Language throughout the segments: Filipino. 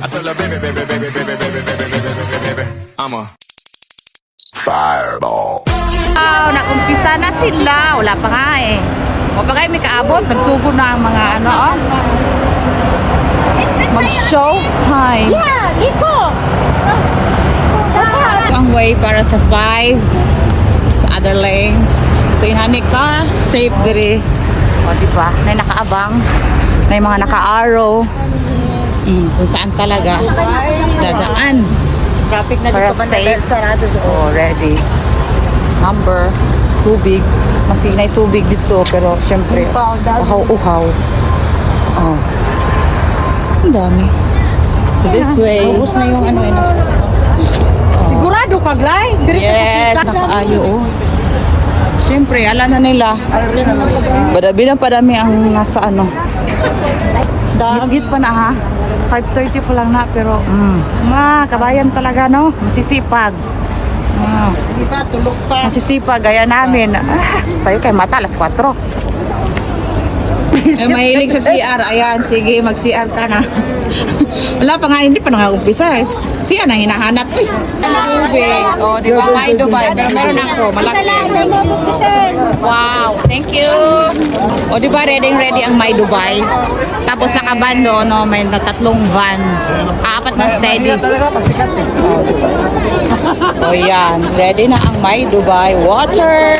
I told her, baby, baby, baby, baby, baby, baby, baby, baby, baby, I'm a fireball. Nakumpisa na sila. Wala pa nga eh. O pa kayo may kaabot. Nagsugo na ang mga ano, oh. Mag-show. Hi. Yeah, Nico. Ang way para sa 5 sa other lane. So inhanik ka, safe diri. O diba? May nakaabang. May mga naka-arrow. Kung saan talaga dadaan. Traffic na Para dito ba safe. sarado doon. Oh, ready. Number, tubig. Masinay tubig dito, pero syempre, uhaw-uhaw. Oh. Ang dami. So this way. Ubus na yung ano yun. Sigurado ka, Glay? Yes, nakaayo oh. Syempre, alam na nila. Badabi na padami ang nasa ano. Git pa na ha. 5:30 pa lang na, pero kabayan talaga no. Masisipag. Hindi pa, tulog pa. Masisipag, gaya namin. Sa'yo kay mata, alas 4. Ay, mahilig sa CR. Ayan, sige, mag-CR ka na. Wala pa nga, hindi pa nang-umpisa. CR na hinahanap. Uy, ang tubig. O, di ba? May Dubai. Pero meron ako, malaki. Wow, thank you. O, di ba, ready ang My Dubai. Tapos nakabando, no, may tatlong van. 4 na steady. O, yan. Ready na ang My Dubai water.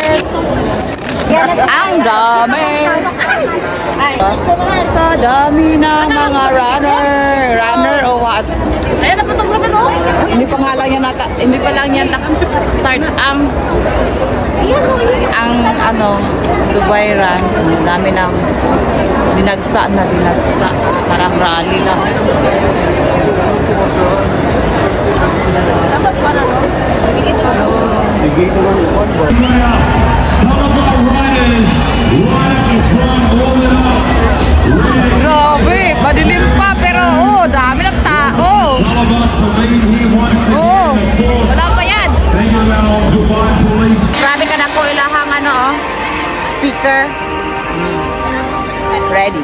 Ang dami. Sa dami ng mga runner o what? Ayan na photographer no? Hindi pa nga lang yan start ang ano Dubai run. Ang dami ng dinagsa. Parang rally lang. Grabe, madilim pa pero dami ng tao. Wala pa yan. Grabe ka na ko ilahang ano speaker. Ready.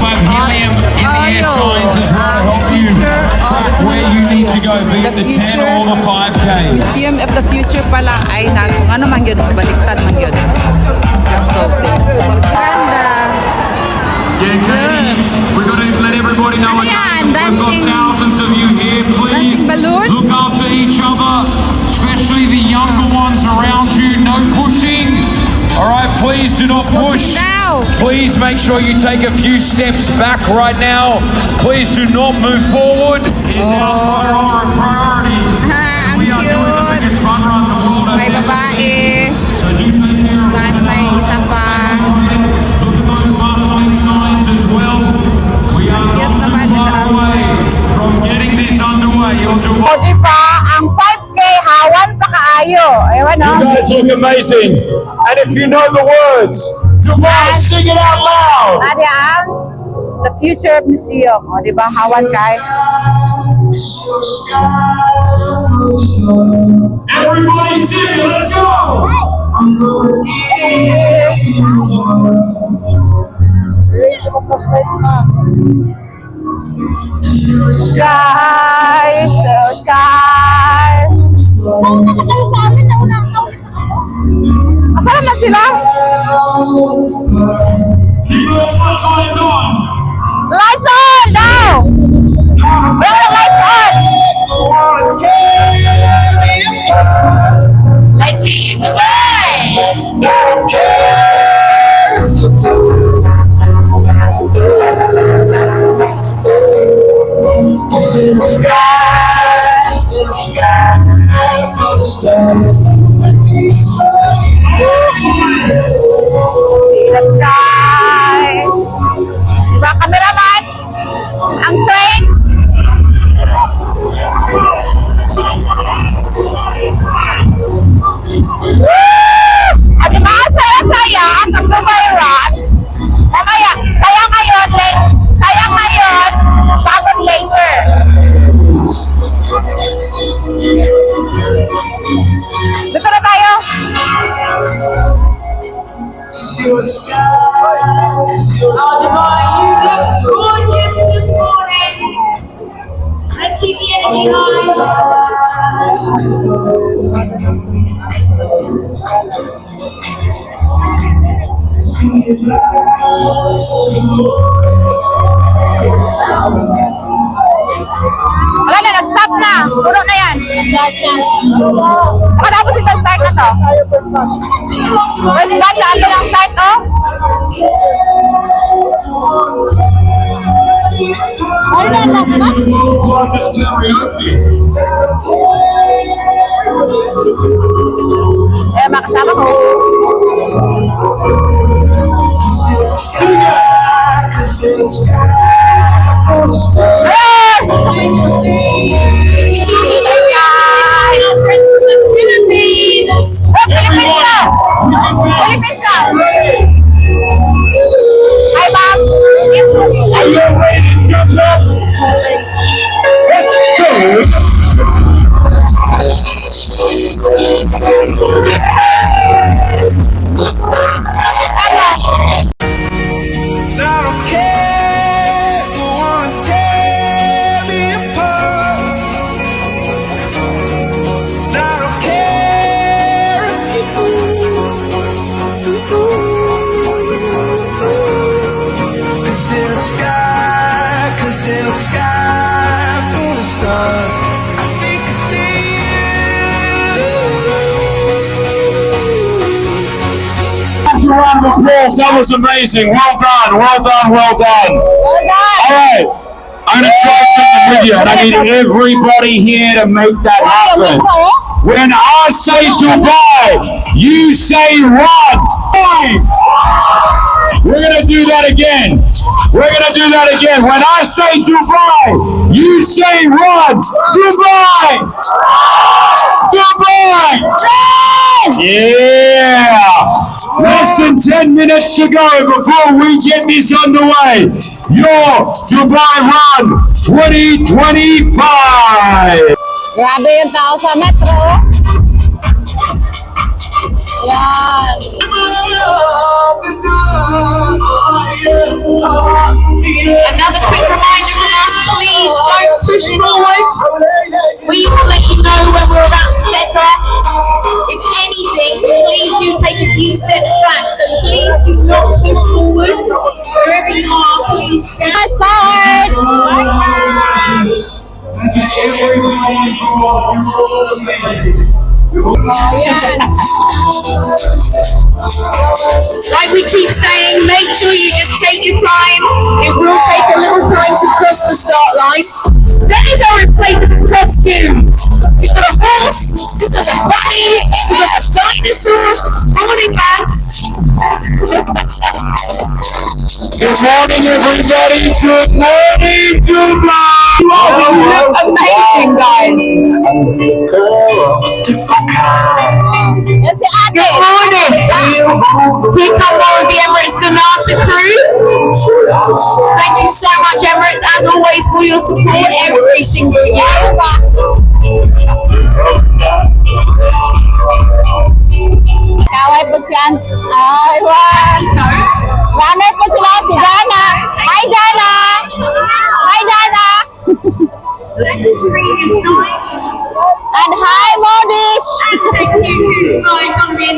5 helium in the air signs as well to help you track where you need to go, be it the 10 or the 5K. Museum of the Future pala ay kung ano man yun, baliktad man yun. Consulting. Ganda. Yeah, Katie, we've got to let everybody know Ano yan? we've got thousands of you here. Please Dancing balloon? look after each other, especially the younger ones around you. No pushing. All right, please do not push. Now. Please make sure you take a few steps back right now. Please do not move forward. Is our priority. Ang We are doing the cute. biggest fun run the world has May ever babae. seen. So do take care of Tapos may isa pa. Look at those marshalling signs as well. We are not too far away from getting this underway. You're doing O diba, ang 5K hawan pa kaayo. Ewan no? You guys look amazing. And if you know the words, tomorrow sing it out loud. Adi ang The Future Museum. O diba, hawan kay. Everybody sing, let's go. Sky, sky. Asan naman sila? Keep your flashlights on. Lights on now! Where are the lights on? Lights here to See the sky. Diba, cameraman? Oh, Dubai, you look gorgeous this morning. Let's keep the energy high. Wala na, nag-stop na. Puno na yan. Start na. Matapos ito, start na to. First batch, ano lang start, oh? Ano na, last batch? Just karaoke. Eh, makasama ko. Hi, ma'am. Are you ready to jump up? Let's go. I don't care, you wanna tear me apart. I don't care if you do. 'Cause in a sky full of stars, I think I see That's a round of applause. That was amazing. Well done. Well done. Well done. All right. I'm going to try something with you, and I need everybody here to make that happen. When I say Dubai, you say run. We're going to do that again. We're going to do that again. When I say Dubai, you say run. Dubai! Dubai! Yeah! Less than 10 minutes to go before we get this underway. Your Dubai Run 2025! Grabe yung tao sa metro. Yan. Another quick reminder from us, please don't push forward. We will let you know when we're about to set off. If anything, please do take a few steps back. So please do not push forward. Wherever you are, please stand. Start! Like we keep saying, make sure you just take your time. It will take a little time to cross the start line. Then is our replaceable costumes. We've got a horse, we've got a bunny, we've got a dinosaur, morning bats. Good morning, everybody. Good morning, Dubai. You look amazing, guys. Let's see, Ate. Good morning. We come on with the Emirates Donata crew. Thank you so much, Emirates, as always, for your support every single year. Kaway po siya. Ay, wow. Runner po sila, si Dana. Hi, Dana. Hi, Dana. And hi, Modish.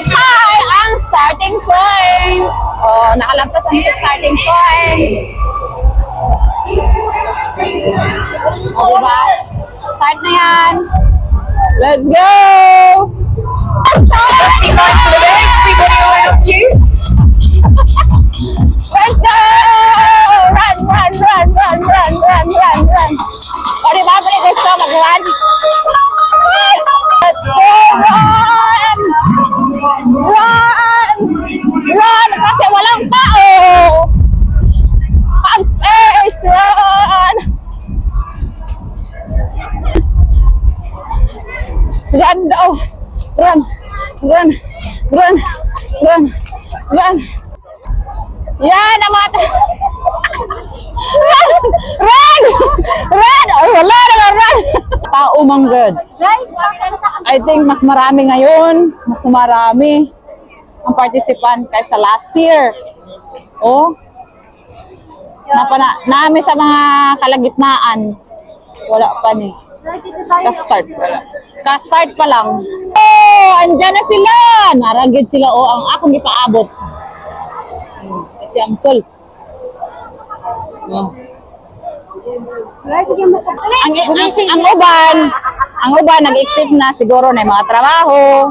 Hi, ang starting point. Oh, nakalampas ang starting point. O, diba? Start na yan. Let's go! Let's go! Run, run, run, run, run, run, run, run. O, diba? Pwede gusto mag-run. Let's go! Run! Run! Run! Kasi walang tao! Have space! Run! Run daw! Run! Run! Run! Run! Run! Yan ang mga... Run! Run! Run! Oh, wala naman run! Tao manggod. I think mas marami ngayon. Mas marami ang participant kaysa last year. Oh. Naami sa mga kalagitnaan. Wala pa ni. Ka-start wala. Ka-start pa lang. Oh, andyan na sila. Naragid sila. Oh, ang akong gipaabot. Si Uncle. Oh. Ang uban nag-exit na siguro na yung mga trabaho.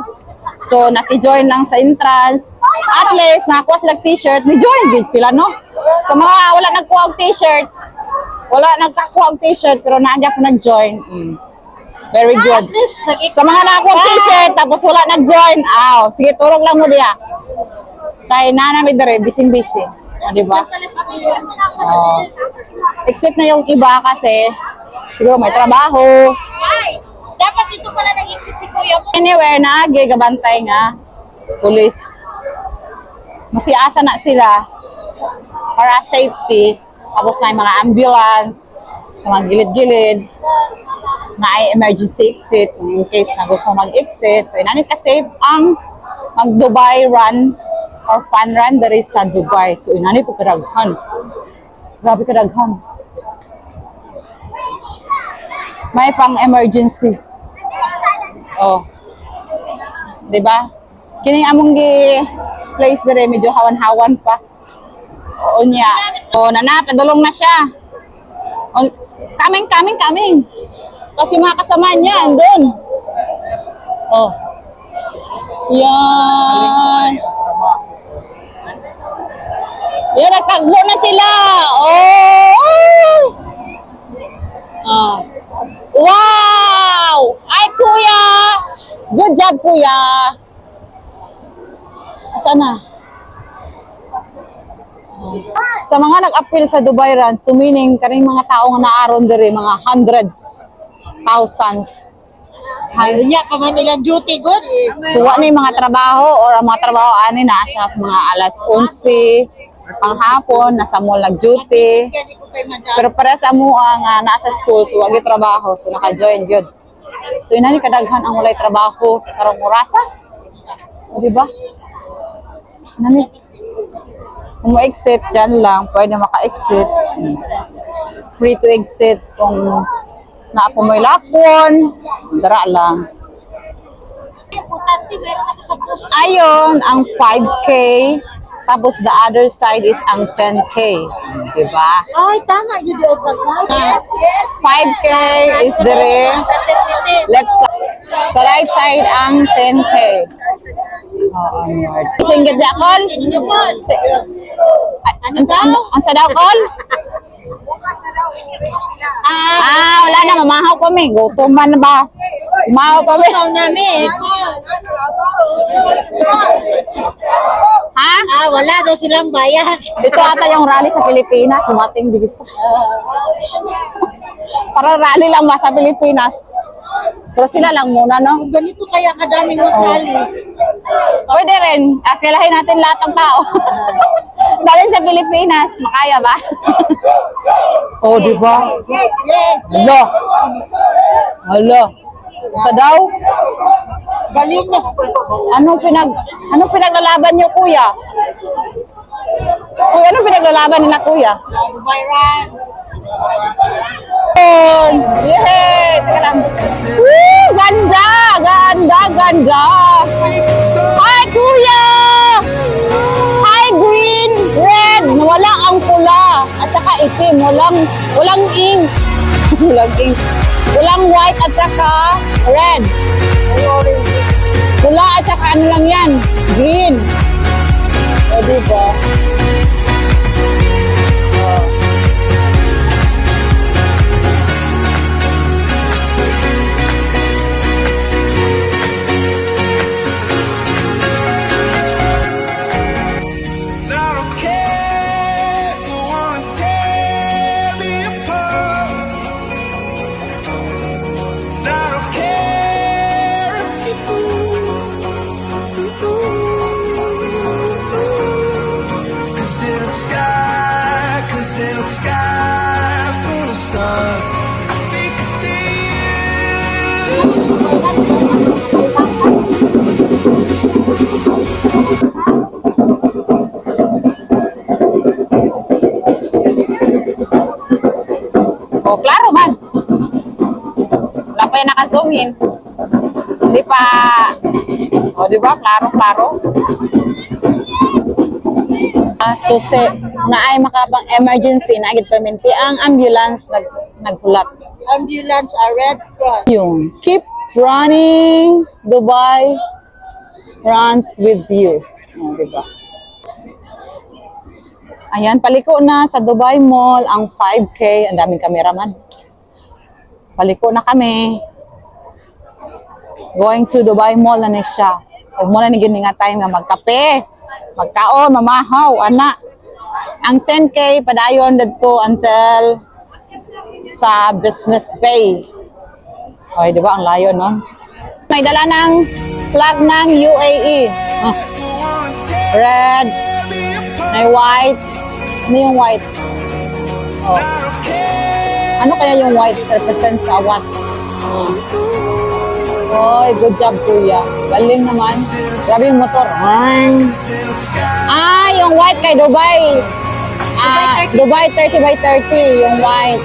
So naki-join lang sa entrance. At least nakakuha sila t-shirt, ni-join din sila, no? Sa mga wala nagkuha og t-shirt, wala nagkakuha og t-shirt pero naadya po nag-join. Very good. Sa mga nakakuha og t-shirt tapos wala nag-join, sige turog lang mo diya. Kay nanami dire busy-busy. Di ba? Exit na yung iba kasi siguro may trabaho. Ay, dapat dito pala nag-exit si kuya mo. Anywhere na, gigabantay nga. Police. Masiasa na sila para safety. Tapos na yung mga ambulance sa mga gilid-gilid na ay emergency exit in case na gusto mag-exit. So, inanit ka-safe ang mag-Dubai run or fun run there is sa Dubai. So, inanit po kadaghan. Grabe kadaghan. May pang emergency. Oh. 'Di ba? Kini among gi place dire medyo hawan-hawan pa. Oo niya. Oh, nana padulong na siya. Oh, coming. Kasi mga kasama niya andun. Oh. Yan. Yan, nagtagbo na sila. Oh! Wow! Ay, kuya! Good job, kuya! Saan na? Sa mga nag-appeal sa Dubai Run, meaning kaning mga tao nga naaron diri mga hundreds, thousands. Ayun niya, pa man nilang duty good eh. Suwa na yung mga trabaho or ang mga trabaho ani na siya sa mga alas 11 panghapon, nasa mall nag-duty. Pero para sa mua nga nasa school, so wagi trabaho, so naka-join yun. So inani kadaghan ang walay trabaho karong orasa. O di ba? Nani kung mo-exit dyan lang, pwede maka-exit. Free to exit kung naapo may lakon, dara lang. Importante, meron ako sa post. Ayon, ang 5K, tapos the other side is ang 10K. Diba? Ay, tama yun di overnight. Yes. 5K is dire. Left side. Sa right side ang 10K. Oo, Lord. Singgit niya, Col? Ang sa daw, Col? Wala na, mamahaw kami. Gutom man ba? Mamahaw kami. Ikaw namin. Ha? Wala daw silang bayan. Dito ata yung rally sa Pilipinas. Dumating dito. Para rally lang ba sa Pilipinas? Pero sila lang muna, no? Kung ganito kaya kadaming mag-rally. Pwede rin. Akilahin natin lahat ng tao. Dalhin sa Pilipinas. Makaya ba? Oh, di ba? Hala. Hala. Sa daw? Galing na. Anong pinaglalaban niyo, kuya? Kuya, anong pinaglalaban nila, kuya? Dubai Run. Yay! Teka lang. Woo! Ganda! Ganda! Hi, kuya! Hi, green, red. Wala ang pula. At saka itim. Walang ink. Walang ink. Walang white at saka red. Pula at saka ano lang yan? Green. O, diba? I don't care, you wanna tear me apart. I don't care if you do. Oh, klaro man. Wala pa yung naka-zoom in. Hindi pa. O, di ba? Klaro, klaro. So, na ay makapang emergency na agad perminti ang ambulance naghulat. Ambulance are Red Cross. Yung keep running, Dubai runs with you. O, di ba? Ayan, paliko na sa Dubai Mall ang 5K. Ang daming kameraman. Paliko na kami. Going to Dubai Mall na siya. Huwag mo na niging nga time nga magkape. Magkaon, mamahaw, anak. Ang 10K, padayon dito until sa Business Bay. Okay, di ba? Ang layo, no? May dala ng flag ng UAE. Oh. Red. May white. Ano yung white? Oh. Ano kaya yung white represents sa what? Oh. Oy, good job, kuya. Galing naman. Grabe yung motor. Ah, yung white kay Dubai. Dubai 30x30, yung white.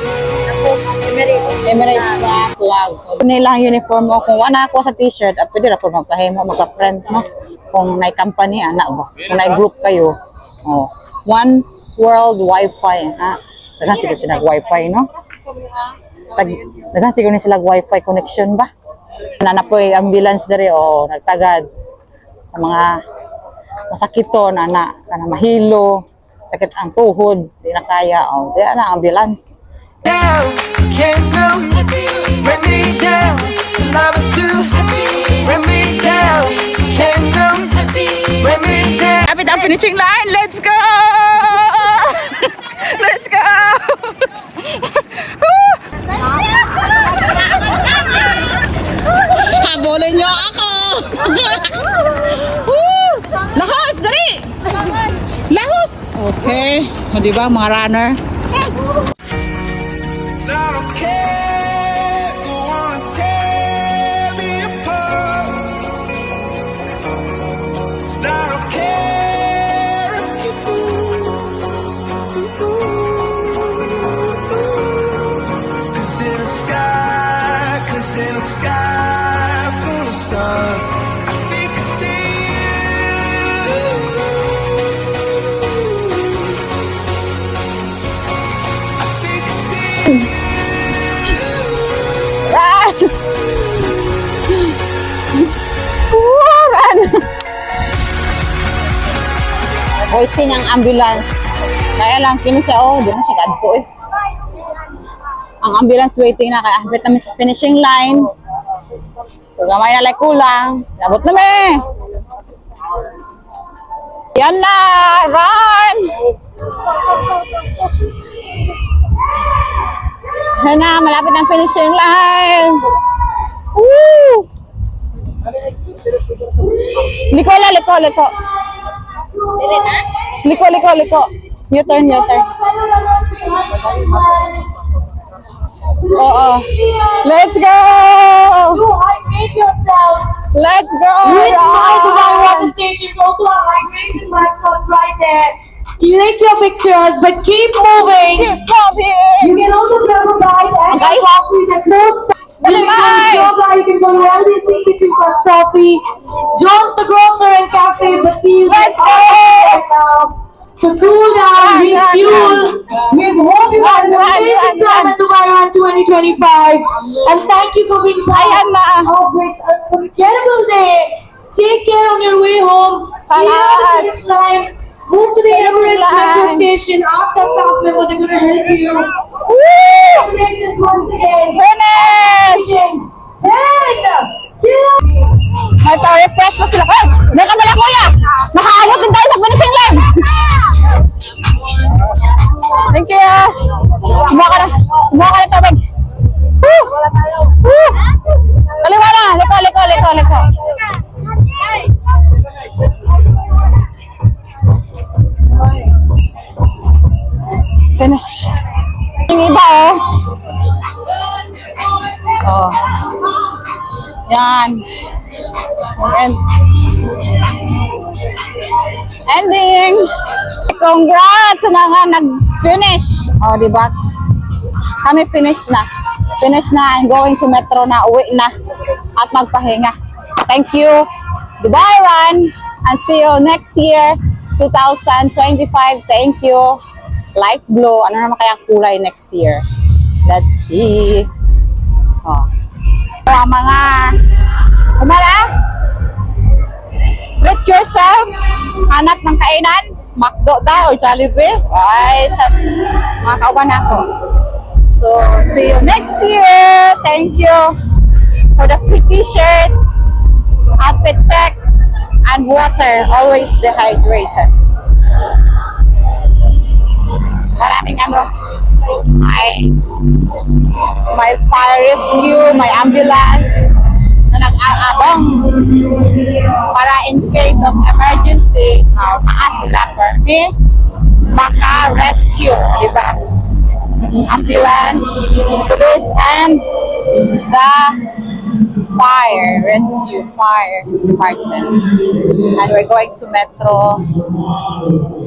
Emirates na flag. Kung nila ang uniform mo, kung wala ako sa t-shirt, pwede na po magpahimo, magka-print, no? Kung may company, anak ba? Kung may group kayo, oh. One World Wi-Fi, ha? Dagan siguro sila Wi-Fi, no? Dagan siguro sila Wi-Fi connection ba? Nanapoy ambulance dere o nagtagad sa mga masakito na mahilo, sakit ang tuhod, di na kaya, o di na ambulance. Down, can't go. Bring me down, the love is too heavy. Bring me down, can't go. Bring me down. Kapit ang finishing line, let's go! Let's go! Habulin niyo ako! Lahos! Dari! Lahos! Okay. O, diba mga runner? I don't care, you wanna tear me apart. I don't care if you do. 'Cause in a sky full of stars, I think I see you. I think I see you. Run! Run! Waiting ang ambulance. Kaya lang, kini siya, di na siya kadto eh. Ang ambulance waiting na, kaya hapit namin sa finishing line. So, gamay na like kulang. Labot na me! Yan na! Run! Yan na, malapit ang finishing line. Woo! Liko la, liko, liko. Liko, liko, liko. U-turn, U-turn. Oo. Let's go! Hydrate yourself. Let's go! With my Dubai Run! water station, go to our hydration mascots right there. Click your pictures, but keep moving. Come here! You can also grab a bite and Okay. get coffees at most. You can go to yoga, you can go to LDC Kitchen for coffee. John's the grocer and cafe, but see you guys Let's go. right now. So cool down, refuel. We hope you had an amazing time at Dubai Run 2025. And thank you for being part Ayan na. of this unforgettable day. Take care on your way home. Clear the finish line. Move to the Emirates metro station. Ask our staff member, they're going to help you. Congratulations once again. Finish! 10. May pa-refresh pa sila. Ay! May kamala kuya! Nakaabot din tayo sa finishing line! Thank you! Kumuha ka na. Kumuha ka na tubig. Woo! Woo! Kaliwa na! Liko, liko, liko, liko. Finish. Yung iba oh. Oh. Yan. Mag-end. Ending. Congrats sa mga nag-finish. Oh, di ba? Kami finish na. Finish na. I'm going to Metro na. Uwi na. At magpahinga. Thank you. Goodbye, Ron. And see you next year, 2025. Thank you. Light blue. Ano naman kaya kulay next year? Let's see. Oh. So, mga kumara, treat yourself. Hanap ng kainan. McDo daw or Jollibee. Ay, sa mga kauban ako. So, see you next year. Thank you for the free t-shirt, outfit check, and water. Always dehydrated. Maraming ano, may fire rescue, may ambulance na nag-aabang para in case of emergency, taas sila permit, maka-rescue, di ba? Ambulance, police, and the fire department. And we're going to Metro.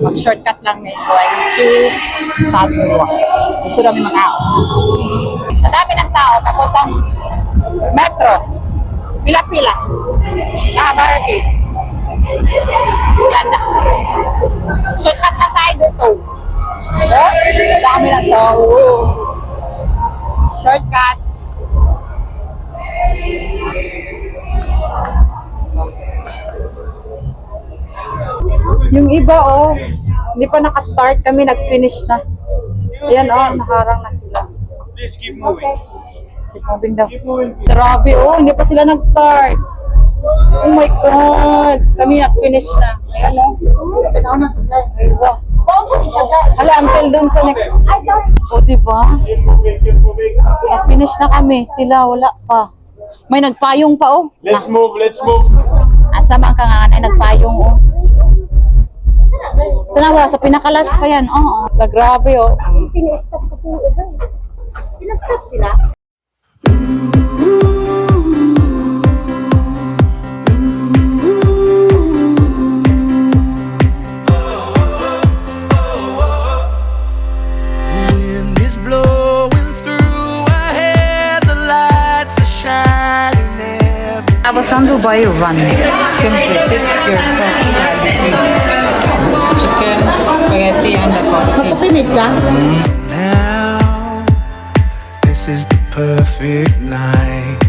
Mag-shortcut lang na going to Sadua. Ito dami mga tao. Sa dami ng tao, tapos ang Metro. Pila-pila. Nakabarricade. Wala na. Shortcut na tayo dito. Dami ng tao. Shortcut. Yung iba, oh, hindi pa naka-start kami, nag-finish na. Ayan, oh, naharang na sila. Please keep moving. Keep moving daw. Grabe, oh, hindi pa sila nag-start. Oh my God. Kami nag-finish na. Ayan, oh. Aywa. Hala, until dun sa next. O, diba? Keep moving, keep moving. Na-finish na kami. Sila, wala pa. May nagpayong pa, oh. Let's move, let's move. Asa man ka nga ay nagpayong, oh. Tanawa, sa pinakalas pa yan. Oo, grabe, oh. Pina-stop kasi yung iba. Pina-stop sila. Wind is blowing through our hair, the lights are shining everywhere. Tapos ng Dubai Run. Siyempre, take yourself. Chicken, spaghetti, and the coffee. Magpapinit ka? Now, this is the perfect night.